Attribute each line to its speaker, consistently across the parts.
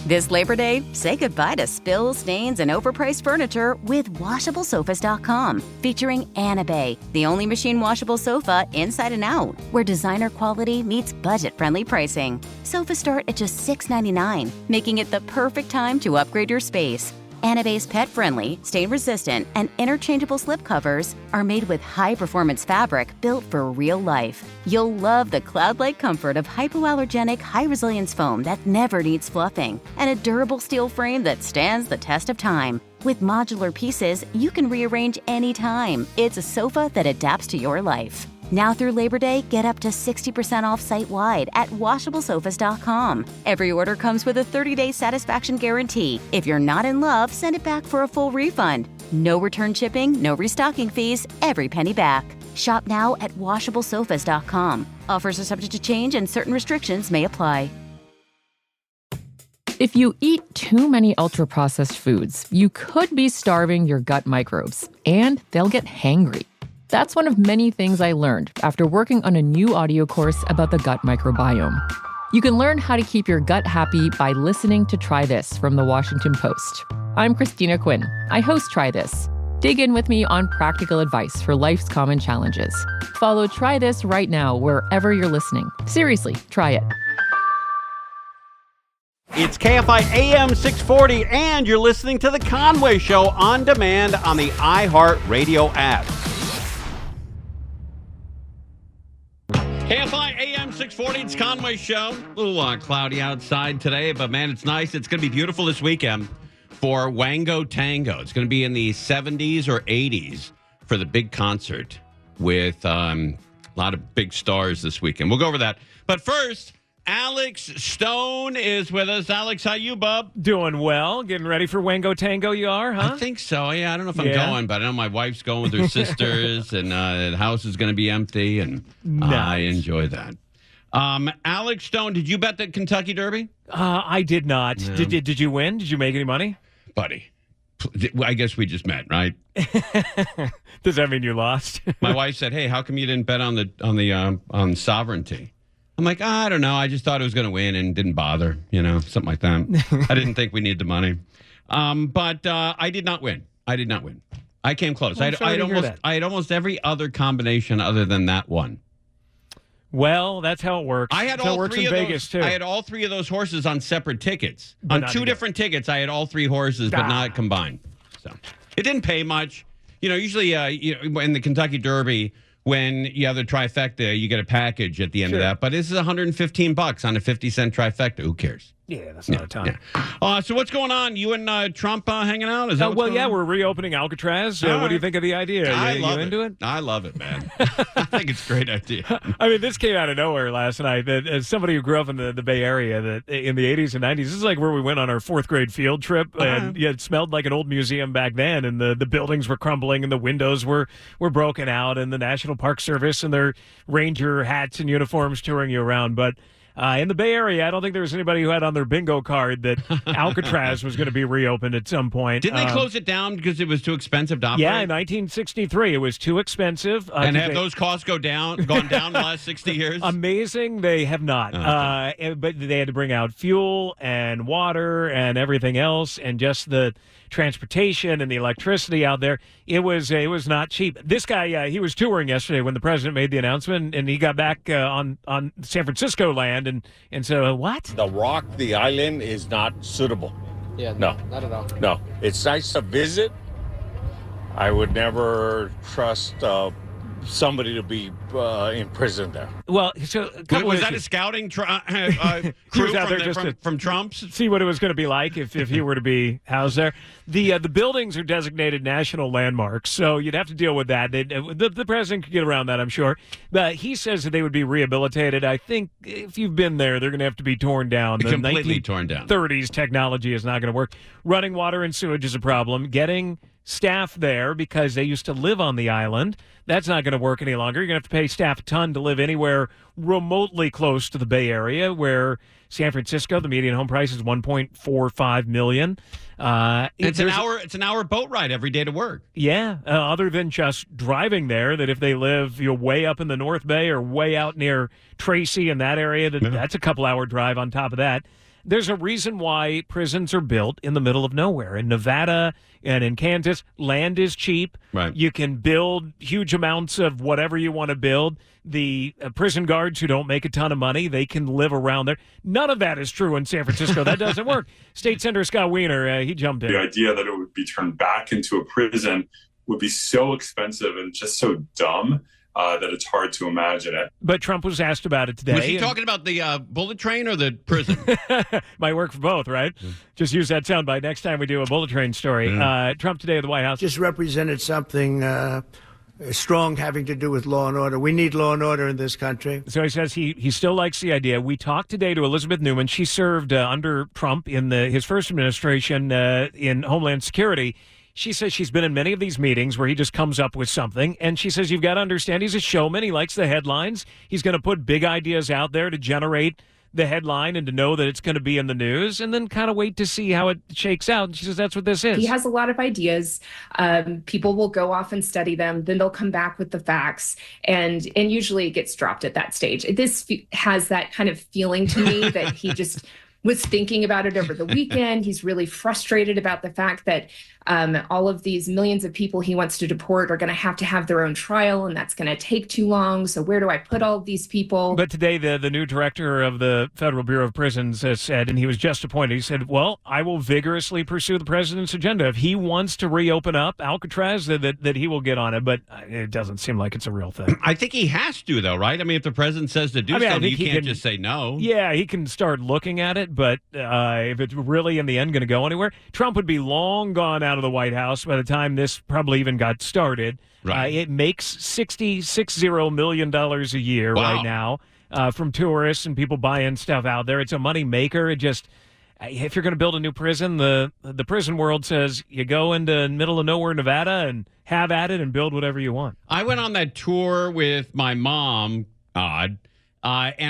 Speaker 1: This Labor Day, say goodbye to spills, stains, and overpriced furniture with WashableSofas.com, featuring Anabay, the only machine washable sofa inside and out, where designer quality meets budget-friendly pricing. Sofas start at just $6.99, making it the perfect time to upgrade your space. Anabay's pet-friendly, stain-resistant, and interchangeable slipcovers are made with high-performance fabric built for real life. You'll love the cloud-like comfort of hypoallergenic, high-resilience foam that never needs fluffing, and a durable steel frame that stands the test of time. With modular pieces, you can rearrange anytime. It's a sofa that adapts to your life. Now through Labor Day, get up to 60% off site-wide at WashableSofas.com. Every order comes with a 30-day satisfaction guarantee. If you're not in love, send it back for a full refund. No return shipping, no restocking fees, every penny back. Shop now at WashableSofas.com. Offers are subject to change and certain restrictions may apply.
Speaker 2: If you eat too many ultra-processed foods, you could be starving your gut microbes, and they'll get hangry. That's one of many things I learned after working on a new audio course about the gut microbiome. You can learn how to keep your gut happy by listening to Try This from the Washington Post. I'm Christina Quinn. I host Try This. Dig in with me on practical advice for life's common challenges. Follow Try This right now wherever you're listening. Seriously, try it.
Speaker 3: It's KFI AM 640, and you're listening to The Conway Show on demand on the iHeartRadio app. KFI AM 640, it's Conway Show. A little cloudy outside today, but man, it's nice. It's going to be beautiful this weekend for Wango Tango. It's going to be in the 70s or 80s for the big concert with a lot of big stars this weekend. We'll go over that. But first, Alex Stone is with us. Alex, how you, bub?
Speaker 4: Doing well. Getting ready for Wango Tango you are, huh?
Speaker 3: I think so, yeah. I don't know if I'm going, but I know my wife's going with her sisters, and the house is going to be empty, and I enjoy that. Alex Stone, did you bet the Kentucky Derby?
Speaker 4: I did not. No. Did you win? Did you make any money?
Speaker 3: Buddy, I guess we just met, right?
Speaker 4: Does that mean you lost?
Speaker 3: My wife said, hey, how come you didn't bet on sovereignty? I'm like, I don't know. I just thought it was going to win and didn't bother, something like that. I didn't think we needed the money. But I did not win. I came close. I had almost every other combination other than that one.
Speaker 4: Well, that's how it works.
Speaker 3: I had all three of Vegas too. I had all three of those horses on separate tickets. On two different tickets, I had all three horses, but not combined. So it didn't pay much. Usually in the Kentucky Derby, when you have the trifecta, you get a package at the end of that. But this is $115 on a 50-cent trifecta. Who cares?
Speaker 4: Yeah, that's not a ton.
Speaker 3: Yeah. So what's going on? You and Trump hanging out? Is that
Speaker 4: we're reopening Alcatraz. What do you think of the idea? You into it?
Speaker 3: I love it, man. I think it's a great idea.
Speaker 4: I mean, this came out of nowhere last night. As somebody who grew up in the Bay Area, that in the 80s and 90s, this is like where we went on our fourth grade field trip, and it smelled like an old museum back then, and the buildings were crumbling, and the windows were broken out, and the National Park Service and their ranger hats and uniforms touring you around, but. In the Bay Area, I don't think there was anybody who had on their bingo card that Alcatraz was going to to be reopened at some point.
Speaker 3: Didn't they close it down because it was too expensip to operate?
Speaker 4: Yeah, in 1963, it was too expensive.
Speaker 3: And have those costs gone down in the last 60 years?
Speaker 4: Amazing, they have not. Okay. But they had to bring out fuel and water and everything else, and just the transportation and the electricity out there. It was not cheap. This guy, he was touring yesterday when the president made the announcement, and he got back on San Francisco land, and so what?
Speaker 5: The island is not suitable.
Speaker 6: Yeah,
Speaker 5: no,
Speaker 6: not at all.
Speaker 5: No, it's nice to visit. I would never trust somebody to be in prison there.
Speaker 4: Well, so
Speaker 3: was that a scouting crew from Trump's?
Speaker 4: See what it was going to be like if he were to be housed there. The buildings are designated national landmarks, so you'd have to deal with that. The president could get around that, I'm sure. But he says that they would be rehabilitated. I think if you've been there, they're going to have to be torn down.
Speaker 3: Completely torn down.
Speaker 4: 30s technology is not going to work. Running water and sewage is a problem. Getting staff there because they used to live on the island. That's not going to work any longer. You're going to have to pay staff a ton to live anywhere remotely close to the Bay Area, where San Francisco, the median home price is $1.45 million.
Speaker 3: It's an hour boat ride every day to work.
Speaker 4: Yeah, other than just driving there, that if they live way up in the North Bay or way out near Tracy in that area, that's a couple-hour drive on top of that. There's a reason why prisons are built in the middle of nowhere. In Nevada and in Kansas, land is cheap.
Speaker 3: Right.
Speaker 4: You can build huge amounts of whatever you want to build. The prison guards who don't make a ton of money, they can live around there. None of that is true in San Francisco. That doesn't work. State Senator Scott Wiener, he jumped in.
Speaker 6: The idea that it would be turned back into a prison would be so expensive and just so dumb that it's hard to imagine it.
Speaker 4: But Trump was asked about it today.
Speaker 3: Was he talking about the bullet train or the prison?
Speaker 4: Might work for both, right? Just use that soundbite next time we do a bullet train story. Trump today at the White House.
Speaker 7: Just represented something strong having to do with law and order. We need law and order in this country.
Speaker 4: So he says he still likes the idea. We talked today to Elizabeth Newman. She served under Trump in his first administration in Homeland Security. She says she's been in many of these meetings where he just comes up with something. And she says, you've got to understand, he's a showman. He likes the headlines. He's going to put big ideas out there to generate the headline and to know that it's going to be in the news and then kind of wait to see how it shakes out. And she says, that's what this is.
Speaker 8: He has a lot of ideas. People will go off and study them. Then they'll come back with the facts. And usually it gets dropped at that stage. This has that kind of feeling to me that he just was thinking about it over the weekend. He's really frustrated about the fact that all of these millions of people he wants to deport are going to have their own trial, and that's going to take too long. So where do I put all of these people?
Speaker 4: But today, the new director of the Federal Bureau of Prisons said, and he was just appointed, he said, well, I will vigorously pursue the president's agenda. If he wants to reopen up Alcatraz, that he will get on it. But it doesn't seem like it's a real thing.
Speaker 3: I think he has to, though, right? I mean, if the president says to do something, you can't just say no.
Speaker 4: Yeah, he can start looking at it, but if it's really in the end going to go anywhere, Trump would be long gone out of the White House by the time this probably even got started.
Speaker 3: Right.
Speaker 4: It makes $60 million a year right now from tourists and people buying stuff out there. It's a money maker. It just, if you're going to build a new prison, the prison world says you go into middle of nowhere, Nevada, and have at it and build whatever you want.
Speaker 3: I went on that tour with my mom, and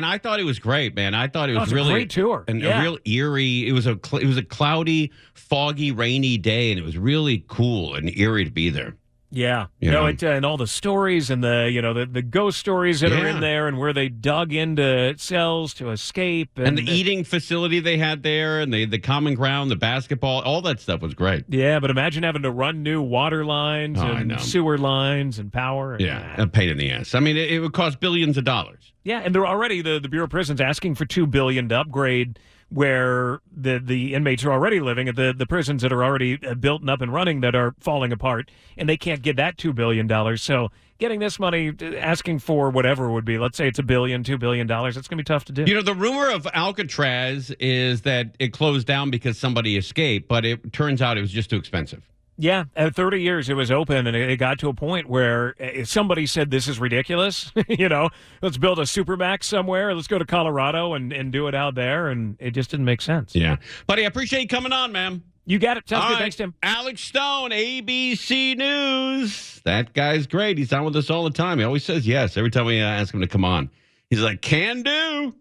Speaker 3: I thought it was great, man. I thought it was really
Speaker 4: a great tour,
Speaker 3: and a real eerie. It was a cloudy, foggy, rainy day, and it was really cool and eerie to be there.
Speaker 4: Yeah,
Speaker 3: You
Speaker 4: and all the stories and the ghost stories that are in there, and where they dug into cells to escape,
Speaker 3: and the eating facility they had there, and the common ground, the basketball, all that stuff was great.
Speaker 4: Yeah, but imagine having to run new water lines and sewer lines and power.
Speaker 3: A pain in the ass. I mean, it would cost billions of dollars.
Speaker 4: Yeah, and they're already the Bureau of Prisons asking for $2 billion to upgrade where the inmates are already living at the prisons that are already built and up and running that are falling apart, and they can't get that $2 billion. So getting this money, asking for whatever it would be, let's say it's $1 billion, $2 billion, it's going to be tough to do.
Speaker 3: You know, the rumor of Alcatraz is that it closed down because somebody escaped, but it turns out it was just too expensive.
Speaker 4: Yeah, at 30 years it was open, and it got to a point where somebody said, this is ridiculous. Let's build a Supermax somewhere. Let's go to Colorado and do it out there, and it just didn't make sense.
Speaker 3: Yeah. Buddy, I appreciate you coming on, man.
Speaker 4: You got it. Sounds good.
Speaker 3: Right.
Speaker 4: Thanks, Tim.
Speaker 3: Alex Stone, ABC News. That guy's great. He's on with us all the time. He always says yes every time we ask him to come on. He's like, can do.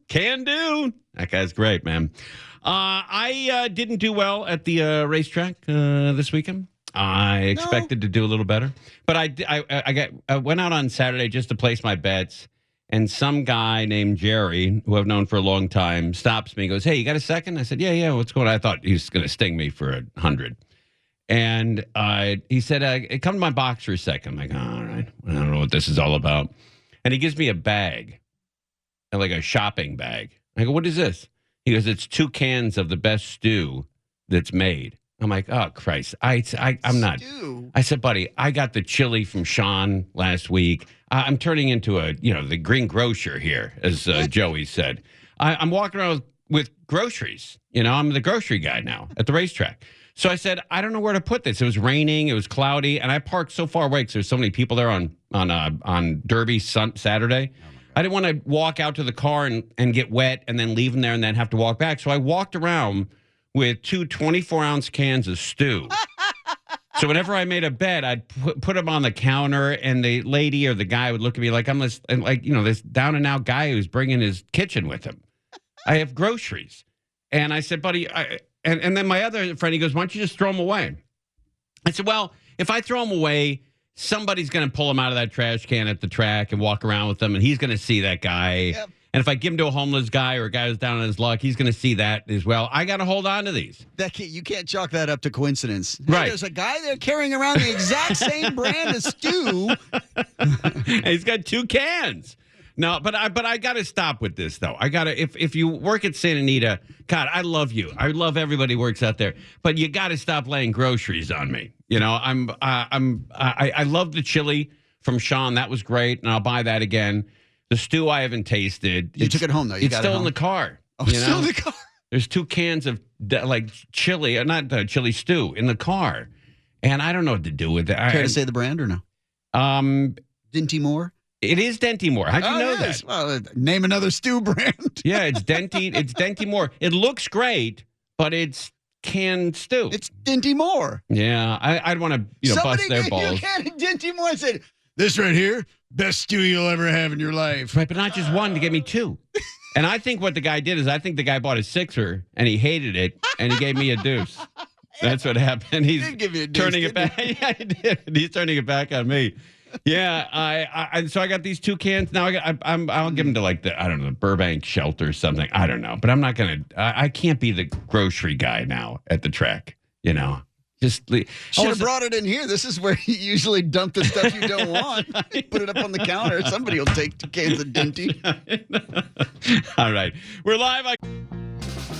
Speaker 3: That guy's great, man. I didn't do well at the racetrack this weekend. I expected to do a little better, but I went out on Saturday just to place my bets, and some guy named Jerry, who I've known for a long time, stops me and goes, "Hey, you got a second?" I said, "Yeah, what's going on?" I thought he was going to sting me for 100. And he said, "Come to my box for a second." I'm like, all right, I don't know what this is all about. And he gives me a bag, like a shopping bag. I go, "What is this?" He goes, "It's 2 cans of the best stew that's made." I'm like, oh, Christ. I'm not. I said, buddy, I got the chili from Sean last week. I'm turning into the green grocer here, as Joey said. I'm walking around with groceries. I'm the grocery guy now at the racetrack. So I said, I don't know where to put this. It was raining. It was cloudy. And I parked so far away because there's so many people there on Derby Saturday. I didn't want to walk out to the car and get wet and then leave them there and then have to walk back. So I walked around with 2 24-ounce cans of stew. So whenever I made a bet, I'd put them on the counter, and the lady or the guy would look at me like I'm this down and out guy who's bringing his kitchen with him. I have groceries. And I said, buddy, and then my other friend, he goes, why don't you just throw them away? I said, well, if I throw them away, somebody's going to pull them out of that trash can at the track and walk around with them, and he's going to see that guy. Yep. And if I give them to a homeless guy or a guy who's down on his luck, he's going to see that as well. I got to hold on to these.
Speaker 9: You can't chalk that up to coincidence.
Speaker 3: Right.
Speaker 9: There's a guy there carrying around the exact same brand of stew.
Speaker 3: And he's got 2 cans. No, but I got to stop with this though. I got to if you work at Santa Anita, God, I love you. I love everybody who works out there, but you got to stop laying groceries on me. You know, I love the chili from Sean. That was great, and I'll buy that again. The stew I haven't tasted.
Speaker 9: You took it home though.
Speaker 3: It's still in the car.
Speaker 9: Oh, it's still in the car.
Speaker 3: There's 2 cans of like chili, not chili stew in the car, and I don't know what to do with it.
Speaker 9: Care to say the brand or no? Dinty Moore.
Speaker 3: It is Denty Moore. How'd you know that?
Speaker 9: Well, name another stew brand.
Speaker 3: Yeah, it's Denty. It's Denty Moore. It looks great, but it's canned stew.
Speaker 9: It's Dinty Moore.
Speaker 3: Yeah, I'd want to bust their balls.
Speaker 9: Somebody gave you a can of Dinty Moore and said, "This right here, best stew you'll ever have in your life."
Speaker 3: Right, but not just one to get me 2. And I think what the guy did is I think the guy bought a 6er and he hated it and he gave me a deuce. That's what happened. He's
Speaker 9: give you a deuce,
Speaker 3: turning it back. Yeah, he did. He's turning it back on me. Yeah, so I got these 2 cans now. I'll give them to like the Burbank shelter or something. I don't know, but I'm not gonna. I can't be the grocery guy now at the track. You know, just
Speaker 9: should have brought it in here. This is where you usually dump the stuff you don't want. Put it up on the counter. Somebody will take 2 cans of Dinty.
Speaker 3: All right, we're live.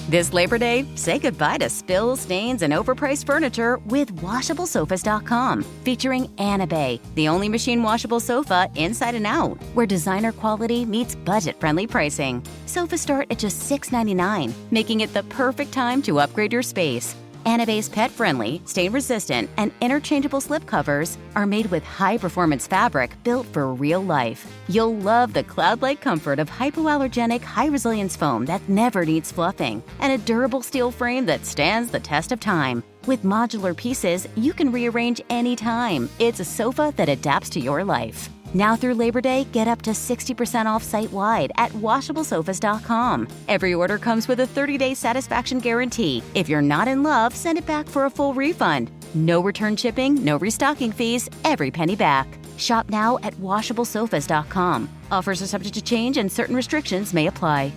Speaker 1: This Labor Day, say goodbye to spills, stains, and overpriced furniture with WashableSofas.com. Featuring Bay, the only machine washable sofa inside and out, where designer quality meets budget-friendly pricing. Sofas start at just $6.99, making it the perfect time to upgrade your space. Bay's pet-friendly, stain-resistant, and interchangeable slipcovers are made with high-performance fabric built for real life. You'll love the cloud-like comfort of hypoallergenic, high-resilience foam that never needs fluffing, and a durable steel frame that stands the test of time. With modular pieces, you can rearrange anytime. It's a sofa that adapts to your life. Now through Labor Day, get up to 60% off site-wide at WashableSofas.com. Every order comes with a 30-day satisfaction guarantee. If you're not in love, send it back for a full refund. No return shipping, no restocking fees, every penny back. Shop now at WashableSofas.com. Offers are subject to change and certain restrictions may apply.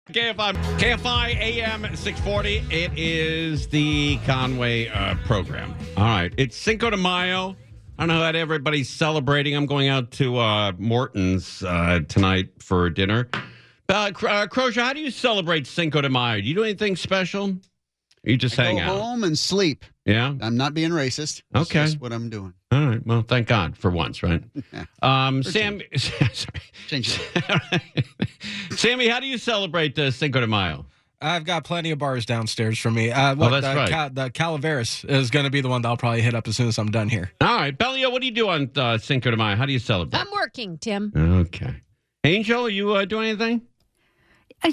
Speaker 3: KFI AM 640. It is the Conway program. All right. It's Cinco de Mayo. I don't know how everybody's celebrating. I'm going out to Morton's tonight for dinner. Crozier, how do you celebrate Cinco de Mayo? Do you do anything special? Or you just hang out?
Speaker 9: Go home and sleep.
Speaker 3: Yeah?
Speaker 9: I'm not being racist. That's
Speaker 3: okay.
Speaker 9: just what I'm doing.
Speaker 3: All right. Well, thank God for once, right? Sam, sorry.
Speaker 9: Change it.
Speaker 3: Sammy, how do you celebrate Cinco de Mayo?
Speaker 10: I've got plenty of bars downstairs for me.
Speaker 3: That's right.
Speaker 10: The Calaveras is going to be the one that I'll probably hit up as soon as I'm done here.
Speaker 3: All right. Bellio, what do you do on Cinco de Mayo? How do you celebrate?
Speaker 11: I'm working, Tim.
Speaker 3: Okay. Angel, are you doing anything?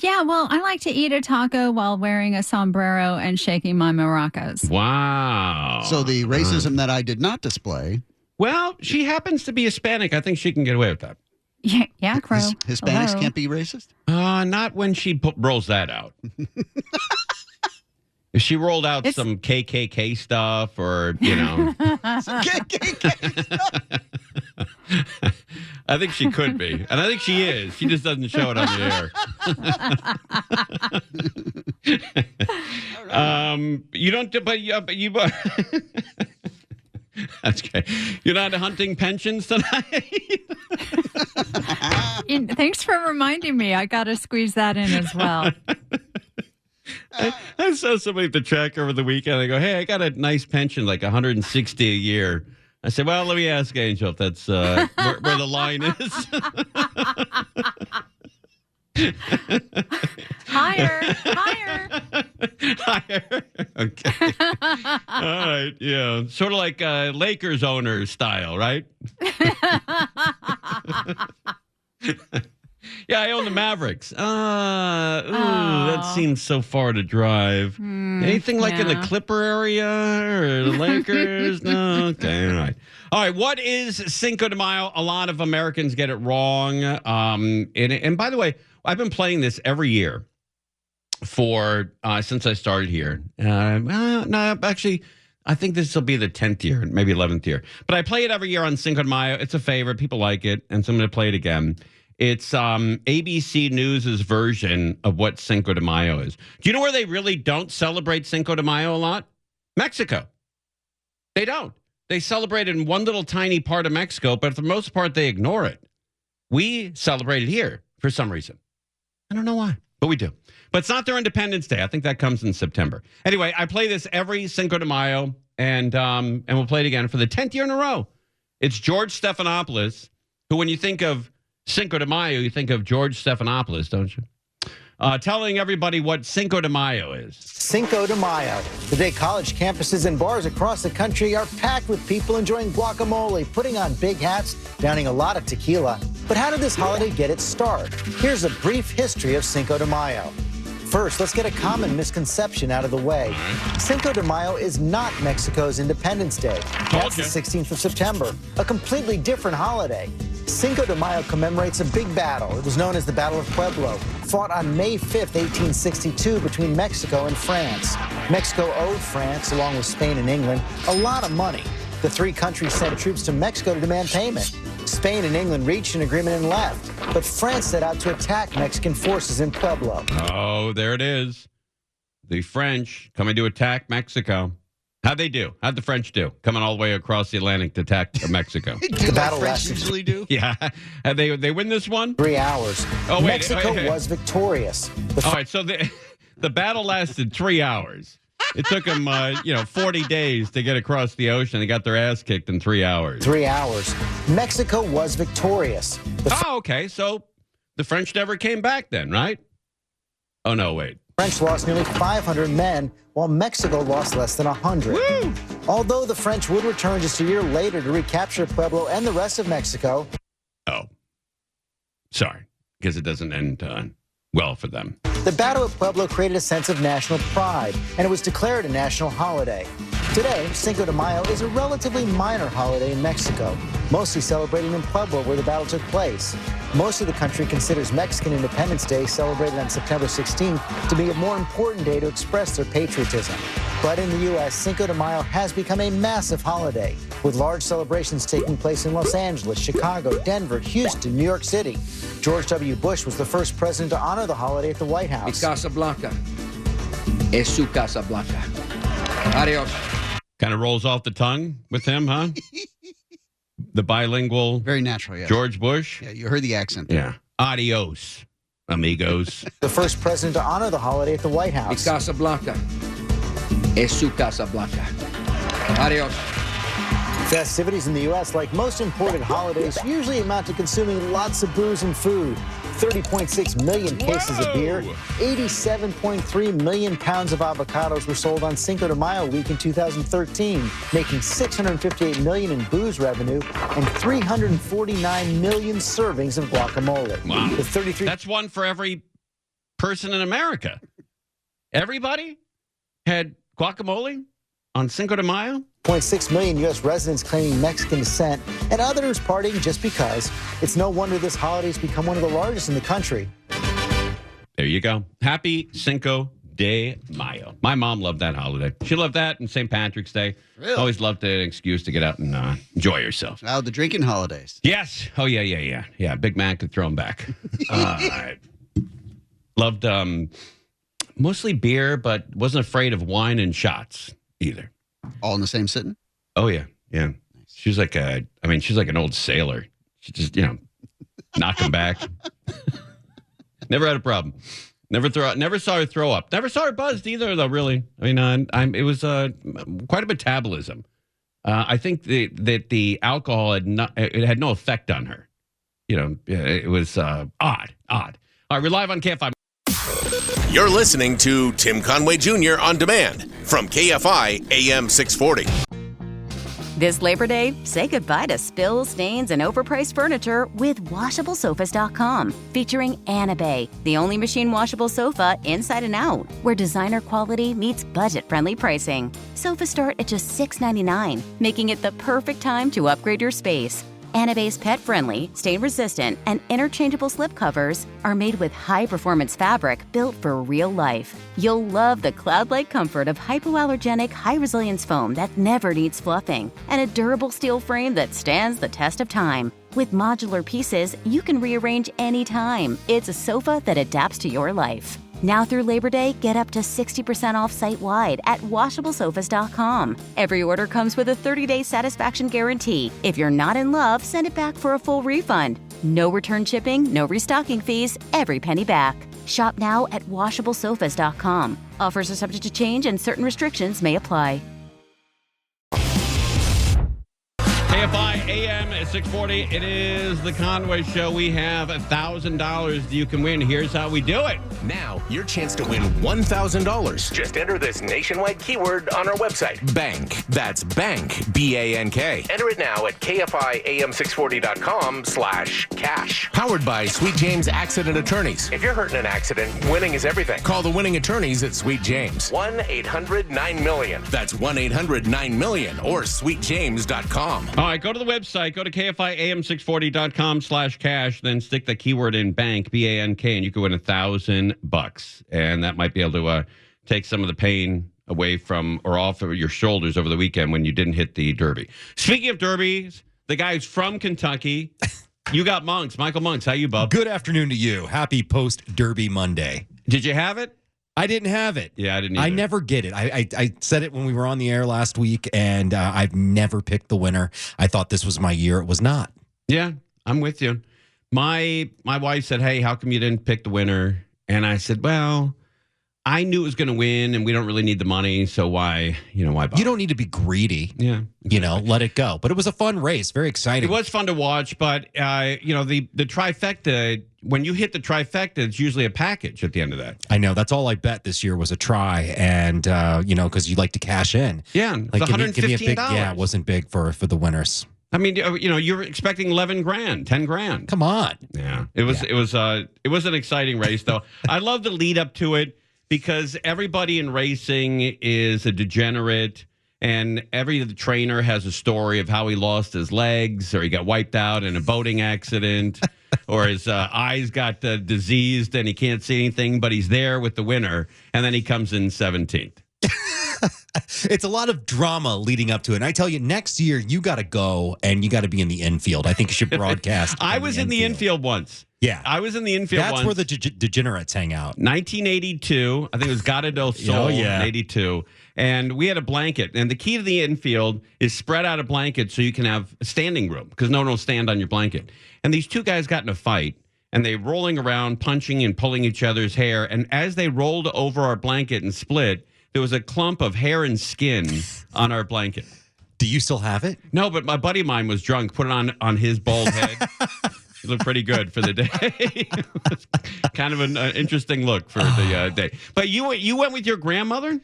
Speaker 12: Yeah, well, I like to eat a taco while wearing a sombrero and shaking my maracas.
Speaker 3: Wow.
Speaker 9: So the racism that I did not display.
Speaker 3: Well, she happens to be Hispanic. I think she can get away with that.
Speaker 12: Yeah, Crow.
Speaker 9: Hispanics
Speaker 12: Hello.
Speaker 9: can't be racist?
Speaker 3: Not when she rolls that out. If she rolled out some KKK stuff or, some
Speaker 9: KKK stuff.
Speaker 3: I think she could be. And I think she is. She just doesn't show it on the air. You don't, but you that's okay. You're not hunting pensions tonight?
Speaker 12: Thanks for reminding me. I got to squeeze that in as well.
Speaker 3: I saw somebody at the track over the weekend. I go, hey, I got a nice pension, like $160 a year. I said, well, let me ask Angel if that's where the line is.
Speaker 12: Higher.
Speaker 3: Okay. All right. Yeah. Sort of like Lakers owner style, right? Yeah, I own the Mavericks. That seems so far to drive. Anything like in the Clipper area or the Lakers? No. Okay. All right. All right. What is Cinco de Mayo? A lot of Americans get it wrong. And by the way, I've been playing this every year for since I started here. No, actually, I think this will be the 10th year, maybe 11th year. But I play it every year on Cinco de Mayo. It's a favorite. People like it, and so I'm going to play it again. It's ABC News' version of what Cinco de Mayo is. Do you know where they really don't celebrate Cinco de Mayo a lot? Mexico. They don't. They celebrate in one little tiny part of Mexico, but for the most part, they ignore it. We celebrate it here for some reason. I don't know why, but we do. But it's not their Independence Day. I think that comes in September. Anyway, I play this every Cinco de Mayo, and we'll play it again for the 10th year in a row. It's George Stephanopoulos, who, when you think of Cinco de Mayo, you think of George Stephanopoulos, don't you? Telling everybody what Cinco de Mayo is.
Speaker 11: Cinco de Mayo. Today, college campuses and bars across the country are packed with people enjoying guacamole, putting on big hats, downing a lot of tequila. But how did this holiday get its start? Here's a brief history of Cinco de Mayo. First, let's get a common misconception out of the way. Cinco de Mayo is not Mexico's Independence Day. That's the 16th of September, a completely different holiday. Cinco de Mayo commemorates a big battle. It was known as the Battle of Pueblo, fought on May 5th, 1862 between Mexico and France. Mexico owed France, along with Spain and England, a lot of money. The three countries sent troops to Mexico to demand payment. Spain and England reached an agreement and left, but France set out to attack Mexican forces in Pueblo.
Speaker 3: Oh, there it is. The French coming to attack Mexico. How'd they do? How'd the French do? Coming all the way across the Atlantic to attack Mexico.
Speaker 11: The battle lasted.
Speaker 9: Usually do.
Speaker 3: Yeah. They win this one?
Speaker 11: 3 hours.
Speaker 3: Oh, wait,
Speaker 11: Mexico was victorious.
Speaker 3: All right, so the battle lasted 3 hours. It took them, 40 days to get across the ocean. They got their ass kicked in 3 hours.
Speaker 11: 3 hours. Mexico was victorious.
Speaker 3: Okay. So the French never came back then, right? Oh, no, wait.
Speaker 11: French lost nearly 500 men, while Mexico lost less than 100.
Speaker 3: Woo!
Speaker 11: Although the French would return just a year later to recapture Pueblo and the rest of Mexico.
Speaker 3: Oh, sorry, because it doesn't end well for them.
Speaker 11: The Battle of Pueblo created a sense of national pride, and it was declared a national holiday. Today, Cinco de Mayo is a relatively minor holiday in Mexico, mostly celebrated in Pueblo where the battle took place. Most of the country considers Mexican Independence Day, celebrated on September 16th, to be a more important day to express their patriotism. But in the U.S., Cinco de Mayo has become a massive holiday, with large celebrations taking place in Los Angeles, Chicago, Denver, Houston, New York City. George W. Bush was the first president to honor the holiday at the White House.
Speaker 13: Mi Casa Blanca es su Casa Blanca. Adios.
Speaker 3: Kind of rolls off the tongue with him, huh? The bilingual.
Speaker 9: Very natural, yeah.
Speaker 3: George Bush.
Speaker 9: Yeah, you heard the accent.
Speaker 3: Yeah. Adios, amigos.
Speaker 11: The first president to honor the holiday at the White House.
Speaker 13: Mi Casa Blanca es su Casa Blanca. Adios.
Speaker 11: Festivities in the U.S., like most imported holidays, usually amount to consuming lots of booze and food. 30.6 million cases of beer, 87.3 million pounds of avocados were sold on Cinco de Mayo week in 2013, making 658 million in booze revenue and 349 million servings of guacamole.
Speaker 3: Wow.
Speaker 11: The 33
Speaker 3: That's one for every person in America. Everybody had guacamole on Cinco de Mayo?
Speaker 11: 0.6 million U.S. residents claiming Mexican descent, and others partying just because. It's no wonder this holiday has become one of the largest in the country.
Speaker 3: There you go. Happy Cinco de Mayo. My mom loved that holiday. She loved that and St. Patrick's Day.
Speaker 9: Really?
Speaker 3: Always loved an excuse to get out and enjoy yourself.
Speaker 9: Oh, the drinking holidays.
Speaker 3: Yes. Oh, yeah. Yeah, Big Mac could throw them back. Loved mostly beer, but wasn't afraid of wine and shots either.
Speaker 9: All in the same sitting?
Speaker 3: Oh, yeah. She's like she's like an old sailor. She just, knock them back. Never had a problem. Never saw her throw up. Never saw her buzzed either, though, really. I mean, it was quite a metabolism. I think that the alcohol had no effect on her. It was odd. All right, we're live on KFI.
Speaker 14: You're listening to Tim Conway Jr. on demand from KFI AM 640.
Speaker 1: This Labor Day, say goodbye to spills, stains, and overpriced furniture with WashableSofas.com. Featuring Anna Bay, the only machine washable sofa inside and out, where designer quality meets budget-friendly pricing. Sofas start at just $6.99, making it the perfect time to upgrade your space. Anna Bay's pet-friendly, stain-resistant, and interchangeable slip covers are made with high-performance fabric built for real life. You'll love the cloud-like comfort of hypoallergenic, high-resilience foam that never needs fluffing, and a durable steel frame that stands the test of time. With modular pieces, you can rearrange anytime. It's a sofa that adapts to your life. Now through Labor Day, get up to 60% off site-wide at washablesofas.com. Every order comes with a 30-day satisfaction guarantee. If you're not in love, send it back for a full refund. No return shipping, no restocking fees, every penny back. Shop now at washablesofas.com. Offers are subject to change and certain restrictions may apply.
Speaker 3: KFI AM at 640. It is the Conway Show. We have $1,000 you can win. Here's how we do it.
Speaker 14: Now, your chance to win $1,000. Just enter this nationwide keyword on our website. Bank. That's bank. B-A-N-K. Enter it now at KFIAM640.com/cash. Powered by Sweet James Accident Attorneys. If you're hurt in an accident, winning is everything. Call the winning attorneys at Sweet James. 1-800-9-MILLION. That's 1-800-9-MILLION or sweetjames.com.
Speaker 3: All right, go to the website. Go to KFIAM640.com/cash. Then stick the keyword in bank, B-A-N-K, and you can win $1,000. And that might be able to take some of the pain away from or off of your shoulders over the weekend when you didn't hit the Derby. Speaking of derbies, the guy's from Kentucky. You got Monks. Michael Monks, how you, bub?
Speaker 15: Good afternoon to you. Happy post-Derby Monday.
Speaker 3: Did you have it?
Speaker 15: I didn't have it.
Speaker 3: Yeah, I didn't either.
Speaker 15: I never get it. I said it when we were on the air last week, and I've never picked the winner. I thought this was my year. It was not.
Speaker 3: Yeah, I'm with you. My wife said, hey, how come you didn't pick the winner? And I said, well, I knew it was going to win, and we don't really need the money, so why bother?
Speaker 15: You don't need to be greedy.
Speaker 3: Yeah. Exactly.
Speaker 15: Let it go. But it was a fun race. Very exciting.
Speaker 3: It was fun to watch, but, the trifecta, when you hit the trifecta, it's usually a package at the end of that.
Speaker 15: I know. That's all I bet this year was a try, and, because you like to cash in.
Speaker 3: Yeah, it's $115.
Speaker 15: Give me a big, it wasn't big for the winners.
Speaker 3: I mean, you're expecting 11 grand, 10 grand.
Speaker 15: Come on.
Speaker 3: Yeah. It was an exciting race, though. I love the lead up to it because everybody in racing is a degenerate, and every trainer has a story of how he lost his legs or he got wiped out in a boating accident or his eyes got diseased and he can't see anything, but he's there with the winner, and then he comes in 17th.
Speaker 15: It's a lot of drama leading up to it. And I tell you, next year, you got to go and you got to be in the infield. I think you should broadcast.
Speaker 3: I was in the infield once.
Speaker 15: Yeah.
Speaker 3: I was in the infield once.
Speaker 15: That's where the degenerates hang out.
Speaker 3: 1982. I think it was Gata del Sol in 82. And we had a blanket. And the key to the infield is spread out a blanket so you can have a standing room because no one will stand on your blanket. And these two guys got in a fight. And they rolling around, punching and pulling each other's hair. And as they rolled over our blanket and split, there was a clump of hair and skin on our blanket.
Speaker 15: Do you still have it?
Speaker 3: No, but my buddy of mine was drunk, put it on his bald head. He looked pretty good for the day. It was kind of an interesting look for the day. But you went with your grandmother?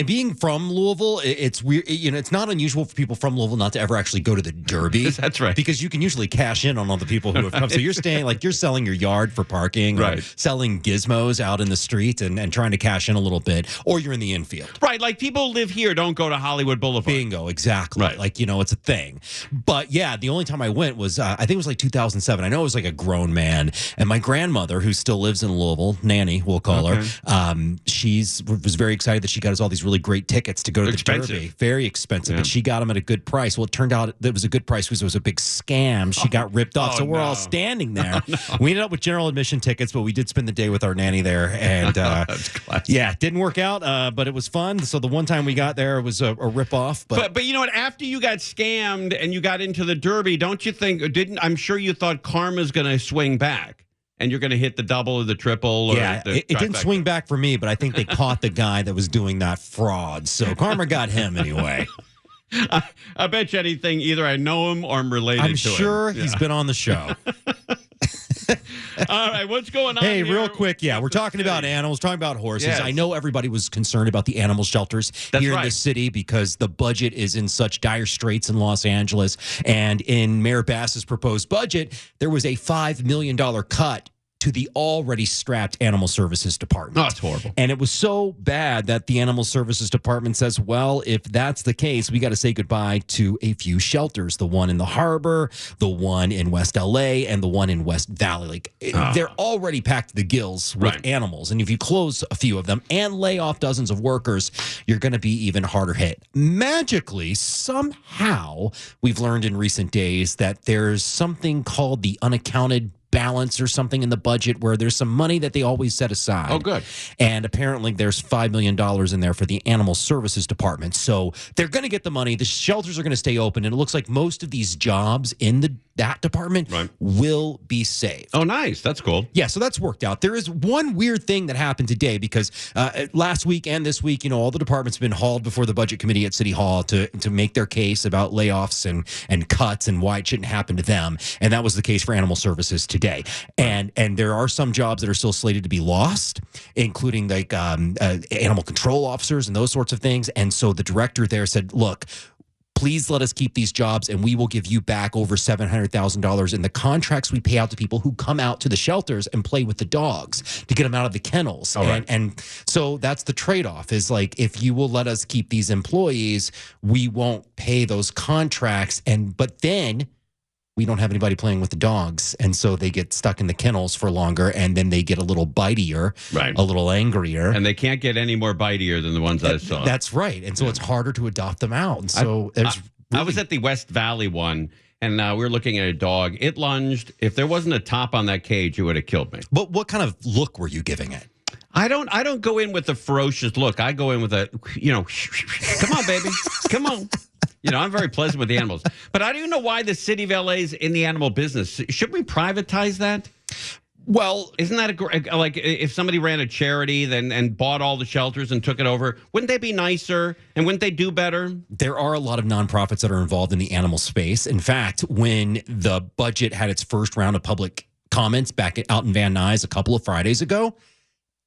Speaker 15: Being from Louisville, it's weird. It's not unusual for people from Louisville not to ever actually go to the Derby.
Speaker 3: That's right.
Speaker 15: Because you can usually cash in on all the people who have come. So you're staying, you're selling your yard for parking,
Speaker 3: right?
Speaker 15: Or selling gizmos out in the street and trying to cash in a little bit, or you're in the infield.
Speaker 3: Right. Like people who live here don't go to Hollywood Boulevard.
Speaker 15: Bingo. Exactly.
Speaker 3: Right.
Speaker 15: It's a thing. But yeah, the only time I went was, I think it was like 2007. I know it was like a grown man. And my grandmother, who still lives in Louisville, Nanny, we'll call her, she was very excited that she got us all these really great tickets to go to the Derby. Very expensive, but she got them at a good price. Well, it turned out that it was a good price because it was a big scam. She got ripped off. So we're all standing there. We ended up with general admission tickets, but we did spend the day with our nanny there. And yeah, didn't work out, but it was fun. So the one time we got there, it was a rip-off.
Speaker 3: But you know what? After you got scammed and you got into the Derby, don't you think, I'm sure you thought karma's going to swing back. And you're going to hit the double or the triple. Or
Speaker 15: it didn't swing back for me, but I think they caught the guy that was doing that fraud. So karma got him anyway.
Speaker 3: I bet you anything, either I know him or I'm related to him.
Speaker 15: I'm sure he's been on the show.
Speaker 3: All right, what's going on
Speaker 15: here?
Speaker 3: real
Speaker 15: quick, we're talking about animals, talking about horses.
Speaker 3: Yes.
Speaker 15: I know everybody was concerned about the animal shelters in the city because the budget is in such dire straits in Los Angeles. And in Mayor Bass's proposed budget, there was a $5 million cut to the already strapped Animal Services Department.
Speaker 3: Oh, it's horrible.
Speaker 15: And it was so bad that the Animal Services Department says, well, if that's the case, we got to say goodbye to a few shelters. The one in the harbor, the one in West LA, and the one in West Valley. They're already packed to the gills with animals. And if you close a few of them and lay off dozens of workers, you're going to be even harder hit. Magically, somehow, we've learned in recent days that there's something called the unaccounted balance or something in the budget where there's some money that they always set aside.
Speaker 3: Oh, good.
Speaker 15: And apparently there's $5 million in there for the Animal Services Department. So they're going to get the money. The shelters are going to stay open. And it looks like most of these jobs in that department will be saved.
Speaker 3: Oh, nice. That's cool.
Speaker 15: Yeah, so that's worked out. There is one weird thing that happened today because last week and this week, all the departments have been hauled before the Budget Committee at City Hall to make their case about layoffs and cuts and why it shouldn't happen to them. And that was the case for Animal Services today. And there are some jobs that are still slated to be lost, including like animal control officers and those sorts of things. And so the director there said, look, please let us keep these jobs and we will give you back over $700,000 in the contracts we pay out to people who come out to the shelters and play with the dogs to get them out of the kennels. And so that's the trade-off is like, if you will let us keep these employees, we won't pay those contracts. But then we don't have anybody playing with the dogs. And so they get stuck in the kennels for longer and then they get a little bitier, a little angrier.
Speaker 3: And they can't get any more bitier than the ones I saw.
Speaker 15: That's right. And so it's harder to adopt them out. And so
Speaker 3: I was at the West Valley one and we were looking at a dog. It lunged. If there wasn't a top on that cage, it would have killed me.
Speaker 15: But what kind of look were you giving it?
Speaker 3: I don't go in with a ferocious look. I go in with a, come on, baby. Come on. I'm very pleasant with the animals. But I don't know why the city of LA is in the animal business. Should we privatize that?
Speaker 15: Well,
Speaker 3: isn't that like if somebody ran a charity and bought all the shelters and took it over, wouldn't they be nicer and wouldn't they do better?
Speaker 15: There are a lot of nonprofits that are involved in the animal space. In fact, when the budget had its first round of public comments back out in Van Nuys a couple of Fridays ago,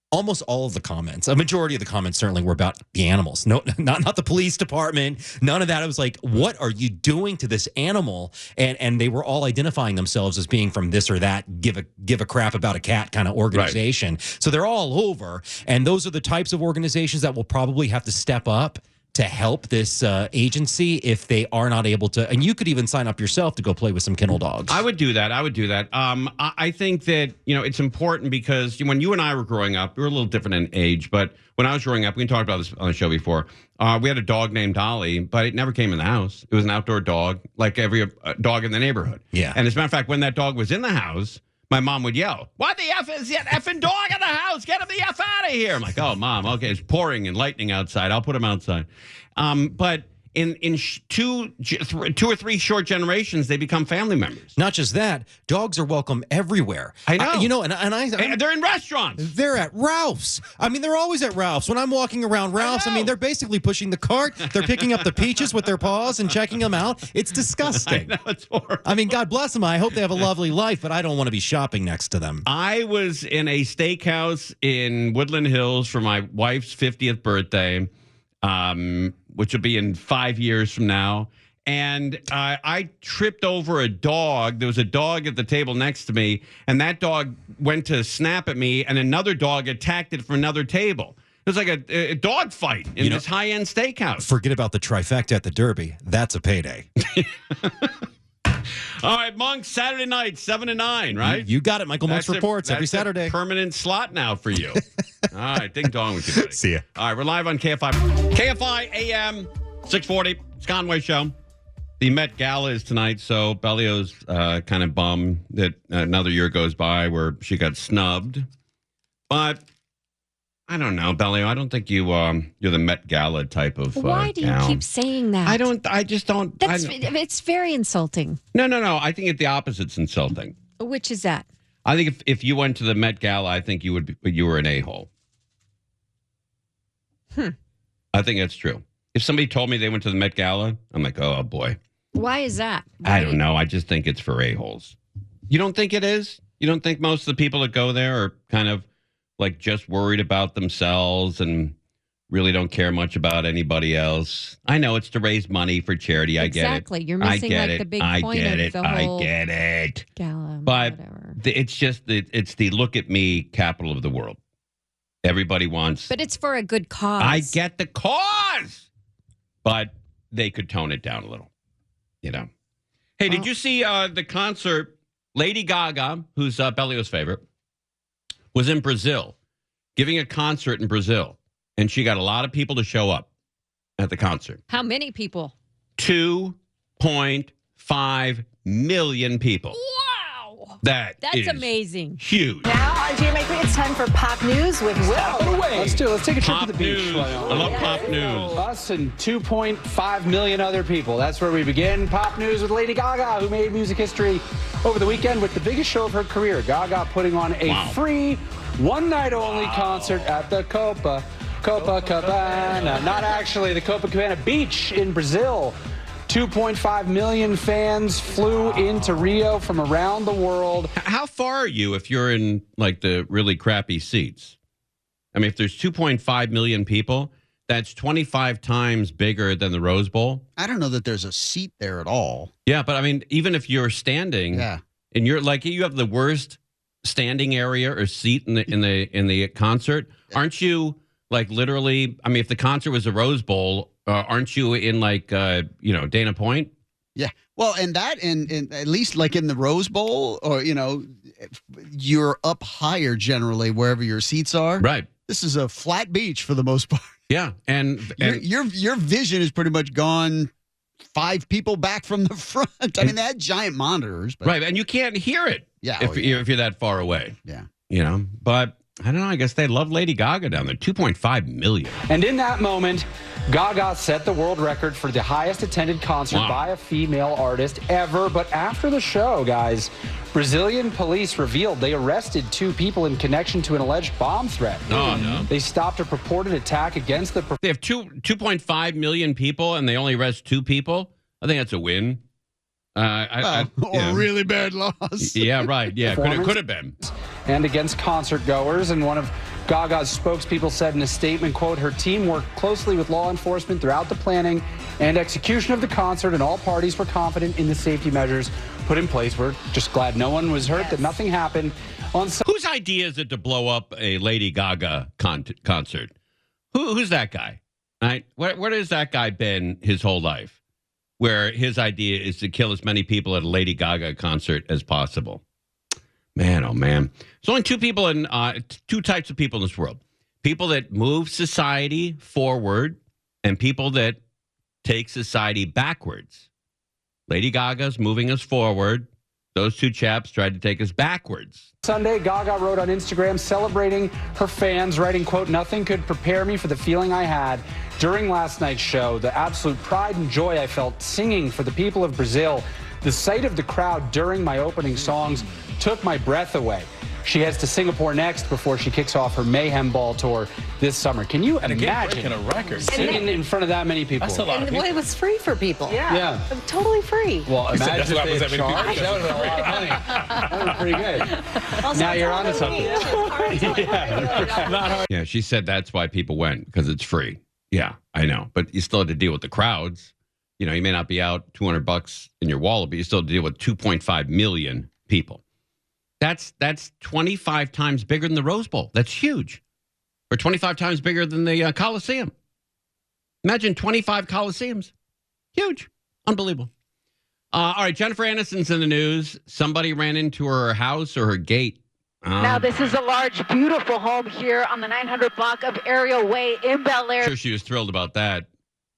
Speaker 15: almost all of the comments, a majority of the comments certainly were about the animals. No, not the police department. None of that. It was like, what are you doing to this animal? And they were all identifying themselves as being from this or that give a crap about a cat kind of organization. So they're all over. And those are the types of organizations that will probably have to step up to help this agency if they are not able to. And you could even sign up yourself to go play with some kennel dogs.
Speaker 3: I would do that. I think that, it's important because when you and I were growing up, we were a little different in age, but when I was growing up, we talked about this on the show before, we had a dog named Dolly, but it never came in the house. It was an outdoor dog, like every dog in the neighborhood.
Speaker 15: Yeah.
Speaker 3: And as a matter of fact, when that dog was in the house, my mom would yell, "What the F is that effing dog in the house? Get him the F out of here." I'm like, "Oh, Mom, okay, it's pouring and lightning outside. I'll put him outside." But in two or three short generations, they become family members.
Speaker 15: Not just that, dogs are welcome everywhere.
Speaker 3: I know.
Speaker 15: And
Speaker 3: they're in restaurants.
Speaker 15: They're at Ralph's. They're always at Ralph's. When I'm walking around Ralph's, they're basically pushing the cart. They're picking up the peaches with their paws and checking them out. It's disgusting.
Speaker 3: I know, it's horrible.
Speaker 15: God bless them. I hope they have a lovely life, but I don't want to be shopping next to them.
Speaker 3: I was in a steakhouse in Woodland Hills for my wife's 50th birthday, which will be in 5 years from now. And I tripped over a dog. There was a dog at the table next to me, and that dog went to snap at me, and another dog attacked it from another table. It was like a dog fight in this high-end steakhouse.
Speaker 15: Forget about the trifecta at the Derby. That's a payday.
Speaker 3: All right, Monk, Saturday night, 7 to 9, right?
Speaker 15: You got it. Michael Monk's Reports every Saturday.
Speaker 3: A permanent slot now for you. All right, ding dong with you, buddy.
Speaker 15: See ya.
Speaker 3: All right, we're live on KFI. KFI AM 640. It's Conway Show. The Met Gala is tonight, so Bellio's kind of bummed that another year goes by where she got snubbed. But I don't know, Bellio. I don't think you're the Met Gala type of
Speaker 16: Why do you keep saying that?
Speaker 3: I just don't.
Speaker 16: It's very insulting.
Speaker 3: No. I think the opposite's insulting.
Speaker 16: Which is that?
Speaker 3: I think if you went to the Met Gala, I think you were an a-hole. I think that's true. If somebody told me they went to the Met Gala, I'm like, oh boy.
Speaker 16: Why is that?
Speaker 3: I don't know. I just think it's for a-holes. You don't think it is? You don't think most of the people that go there are kind of like just worried about themselves and really don't care much about anybody else. I know it's to raise money for charity. I get it.
Speaker 16: Exactly. You're missing the big point of the whole
Speaker 3: I get it.
Speaker 16: Gala.
Speaker 3: But it's just it's the look at me capital of the world. Everybody wants.
Speaker 16: But it's for a good cause.
Speaker 3: I get the cause. But they could tone it down a little. Hey, did you see the concert? Lady Gaga, who's Bellio's favorite, was in Brazil, giving a concert in Brazil. And she got a lot of people to show up at the concert.
Speaker 16: How many people?
Speaker 3: 2.5 million people.
Speaker 16: Wow.
Speaker 3: That's
Speaker 16: amazing.
Speaker 3: Huge.
Speaker 17: Now on GMA3, it's time for pop news with Will.
Speaker 18: Let's do it. Let's take a trip
Speaker 3: Pop
Speaker 18: to the beach.
Speaker 3: news. I love pop news.
Speaker 18: Us and 2.5 million other people. That's where we begin. Pop news with Lady Gaga, who made music history over the weekend with the biggest show of her career. Gaga putting on a free, one-night-only concert at the Copacabana. Not actually the Copacabana Beach in Brazil. 2.5 million fans flew into Rio from around the world.
Speaker 3: How far are you if you're in like the really crappy seats? I mean, if there's 2.5 million people, that's 25 times bigger than the Rose Bowl.
Speaker 9: I don't know that there's a seat there at all.
Speaker 3: Yeah, but I mean, even if you're standing, and you're like you have the worst standing area or seat in the concert, aren't you? Like literally, I mean, if the concert was a Rose Bowl, aren't you in like, Dana Point?
Speaker 9: Yeah. Well, and at least like in the Rose Bowl or, you're up higher generally wherever your seats are.
Speaker 3: Right.
Speaker 9: This is a flat beach for the most part.
Speaker 3: Yeah. And
Speaker 9: your vision is pretty much gone 5 people back from the front. I mean, they had giant monitors. But,
Speaker 3: right. And you can't hear it.
Speaker 9: Yeah.
Speaker 3: If you're that far away.
Speaker 9: Yeah.
Speaker 3: But I don't know. I guess they love Lady Gaga down there. 2.5 million.
Speaker 18: And in that moment, Gaga set the world record for the highest attended concert by a female artist ever. But after the show, guys, Brazilian police revealed they arrested 2 people in connection to an alleged bomb threat.
Speaker 3: Oh, no.
Speaker 18: They stopped a purported attack against the...
Speaker 3: They have 2.5 million people and they only arrest 2 people. I think that's a win.
Speaker 9: Really bad loss.
Speaker 3: Yeah, right. Yeah, could have been.
Speaker 18: And against concert goers. And one of Gaga's spokespeople said in a statement, quote, her team worked closely with law enforcement throughout the planning and execution of the concert, and all parties were confident in the safety measures put in place. We're just glad no one was hurt, that nothing happened.
Speaker 3: Whose idea is it to blow up a Lady Gaga concert? Who's that guy? Right? Where has that guy been his whole life? Where his idea is to kill as many people at a Lady Gaga concert as possible. Man, oh man. There's only 2 types of people in this world. People that move society forward and people that take society backwards. Lady Gaga's moving us forward. Those 2 chaps tried to take us backwards.
Speaker 18: Sunday, Gaga wrote on Instagram celebrating her fans, writing, quote, nothing could prepare me for the feeling I had during last night's show, the absolute pride and joy I felt singing for the people of Brazil. The sight of the crowd during my opening songs took my breath away. She heads to Singapore next before she kicks off her Mayhem Ball tour this summer. Can you imagine
Speaker 19: breaking a record
Speaker 18: singing in front of that many people?
Speaker 19: That's a lot of people.
Speaker 17: Well, it was free for people.
Speaker 18: Yeah.
Speaker 17: Totally free.
Speaker 18: Well, imagine if they
Speaker 19: that
Speaker 18: had
Speaker 19: many people.
Speaker 18: charged. That would have been a lot of money. That would have been pretty good. Now you're onto something.
Speaker 3: Yeah, she said that's why people went, because it's free. Yeah, I know. But you still had to deal with the crowds. You may not be out $200 in your wallet, but you still have to deal with 2.5 million people. That's 25 times bigger than the Rose Bowl. That's huge. Or 25 times bigger than the Coliseum. Imagine 25 Coliseums. Huge. Unbelievable. All right, Jennifer Aniston's in the news. Somebody ran into her house or her gate.
Speaker 20: Now, this is a large, beautiful home here on the 900 block of Ariel Way in Bel Air.
Speaker 3: I'm sure she was thrilled about that,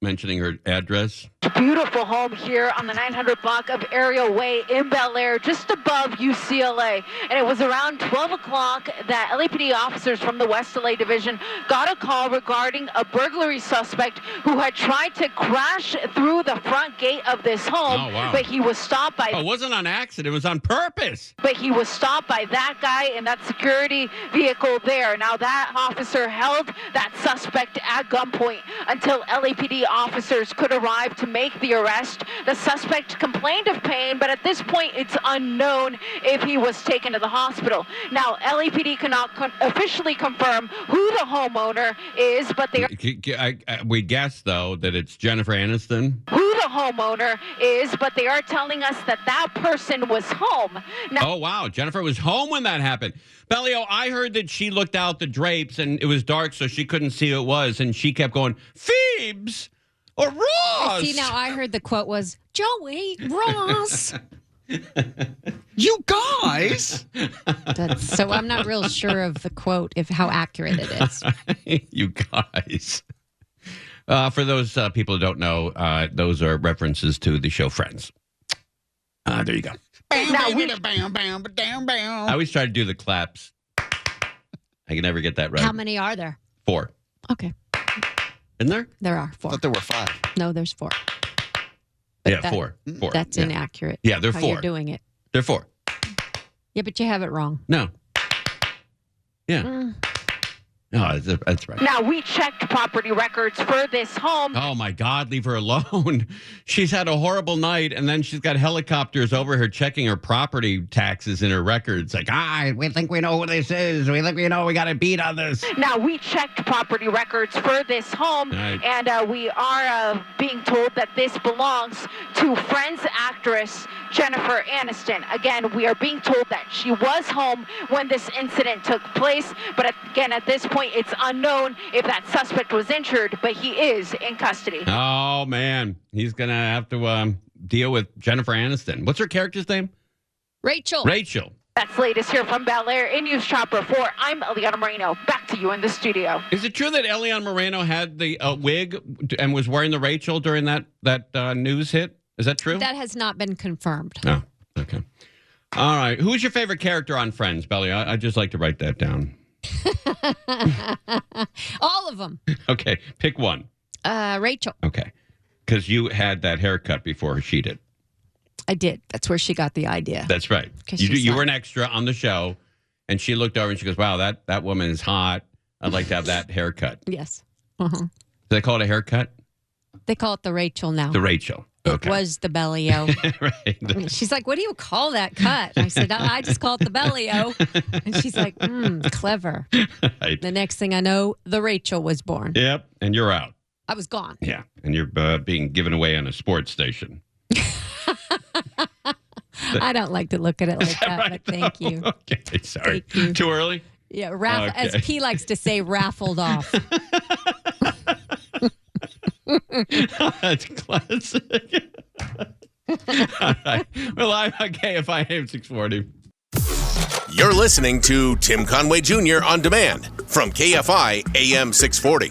Speaker 3: mentioning her address.
Speaker 20: Beautiful home here on the 900 block of Ariel Way in Bel Air, just above UCLA. And it was around 12 o'clock that LAPD officers from the West LA Division got a call regarding a burglary suspect who had tried to crash through the front gate of this home.
Speaker 3: Oh, wow.
Speaker 20: But he was stopped by...
Speaker 3: Oh, it wasn't on accident. It was on purpose.
Speaker 20: But he was stopped by that guy in that security vehicle there. Now, that officer held that suspect at gunpoint until LAPD officers could arrive to make the arrest. The suspect complained of pain, but at this point, it's unknown if he was taken to the hospital. Now, LAPD cannot officially confirm who the homeowner is, but they are...
Speaker 3: We guess, though, that it's Jennifer Aniston.
Speaker 20: Who the homeowner is, but they are telling us that that person was home. Now,
Speaker 3: Oh, wow. Jennifer was home when that happened. Bellio, I heard that she looked out the drapes and it was dark, so she couldn't see who it was. And she kept going, Phoebes or Ross.
Speaker 16: See, now I heard the quote was, Joey, Ross.
Speaker 9: You guys.
Speaker 16: So I'm not real sure of the quote, if how accurate it is.
Speaker 3: You guys. For those people who don't know, those are references to the show Friends. There you go. I always try to do the claps. I can never get that right.
Speaker 16: How many are there?
Speaker 3: 4.
Speaker 16: Okay.
Speaker 3: Isn't there?
Speaker 16: There are 4.
Speaker 9: I thought there were 5.
Speaker 16: No, there's 4.
Speaker 3: Yeah, 4. 4.
Speaker 16: That's inaccurate.
Speaker 3: Yeah, they're
Speaker 16: how
Speaker 3: 4.
Speaker 16: You're doing it.
Speaker 3: They're 4.
Speaker 16: Yeah, but you have it wrong.
Speaker 3: No. Yeah. No, that's right.
Speaker 20: Now, we checked property records for this home.
Speaker 3: Oh, my God, leave her alone. She's had a horrible night, and then she's got helicopters over her checking her property taxes in her records. Like, we think we know who this is. We think we know we got a beat on this.
Speaker 20: Now, we checked property records for this home,
Speaker 3: Right.
Speaker 20: and we are being told that this belongs to Friends actress Jennifer Aniston. Again, we are being told that she was home when this incident took place, but again, at this point, it's unknown if that suspect was injured, but he is in custody.
Speaker 3: Oh, man. He's going to have to deal with Jennifer Aniston. What's her character's name?
Speaker 16: Rachel.
Speaker 3: Rachel.
Speaker 20: That's latest here from Bel Air in News Chopper 4. I'm Eliana Moreno. Back to you in the studio.
Speaker 3: Is it true that Eliana Moreno had the wig and was wearing the Rachel during that news hit? Is that true?
Speaker 16: That has not been confirmed.
Speaker 3: Oh, okay. All right. Who's your favorite character on Friends, Belly? I'd just like to write that down.
Speaker 16: All of them.
Speaker 3: Okay. Pick one.
Speaker 16: Rachel.
Speaker 3: Okay. Because you had that haircut before she did.
Speaker 16: I did. That's where she got the idea.
Speaker 3: That's right. You were an extra on the show, and she looked over and she goes, wow, that woman is hot. I'd like to have that haircut.
Speaker 16: Yes. Uh-huh.
Speaker 3: Do they call it a haircut?
Speaker 16: They call it the Rachel now.
Speaker 3: The Rachel. Okay.
Speaker 16: It was the Bellio.
Speaker 3: Right.
Speaker 16: She's like, what do you call that cut? I said, I just call it the Bellio. And she's like, clever.
Speaker 3: Right.
Speaker 16: The next thing I know, the Rachel was born.
Speaker 3: Yep. And you're out.
Speaker 16: I was gone.
Speaker 3: Yeah. And you're being given away on a sports station.
Speaker 16: I don't like to look at it like that,
Speaker 3: right?
Speaker 16: but thank you.
Speaker 3: Okay. Sorry.
Speaker 16: Thank you.
Speaker 3: Too early?
Speaker 16: Yeah.
Speaker 3: Okay.
Speaker 16: As P likes to say, raffled off.
Speaker 3: That's classic. All right. Well, I'm on KFI AM 640.
Speaker 14: You're listening to Tim Conway Jr. on demand from KFI AM 640.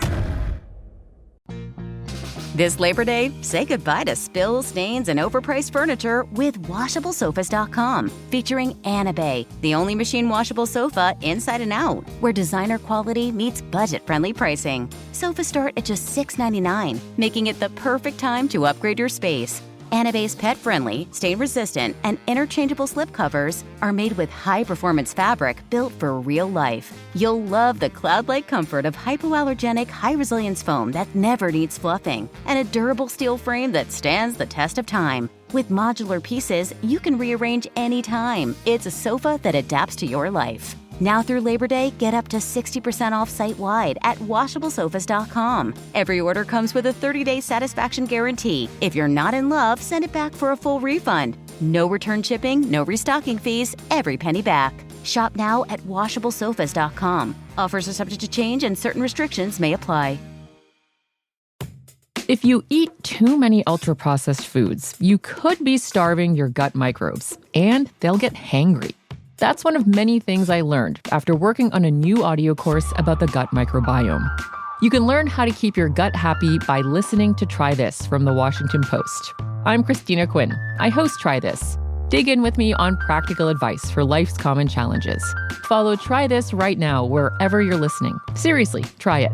Speaker 1: This Labor Day, say goodbye to spills, stains, and overpriced furniture with WashableSofas.com. Featuring Anna Bay, the only machine washable sofa inside and out, where designer quality meets budget-friendly pricing. Sofas start at just $6.99, making it the perfect time to upgrade your space. Anna Bay's pet-friendly, stain-resistant, and interchangeable slipcovers are made with high-performance fabric built for real life. You'll love the cloud-like comfort of hypoallergenic, high-resilience foam that never needs fluffing, and a durable steel frame that stands the test of time. With modular pieces, you can rearrange anytime. It's a sofa that adapts to your life. Now through Labor Day, get up to 60% off site-wide at WashableSofas.com. Every order comes with a 30-day satisfaction guarantee. If you're not in love, send it back for a full refund. No return shipping, no restocking fees, every penny back. Shop now at WashableSofas.com. Offers are subject to change and certain restrictions may apply.
Speaker 2: If you eat too many ultra-processed foods, you could be starving your gut microbes, and they'll get hangry. That's one of many things I learned after working on a new audio course about the gut microbiome. You can learn how to keep your gut happy by listening to Try This from the Washington Post. I'm Christina Quinn. I host Try This. Dig in with me on practical advice for life's common challenges. Follow Try This right now wherever you're listening. Seriously, try it.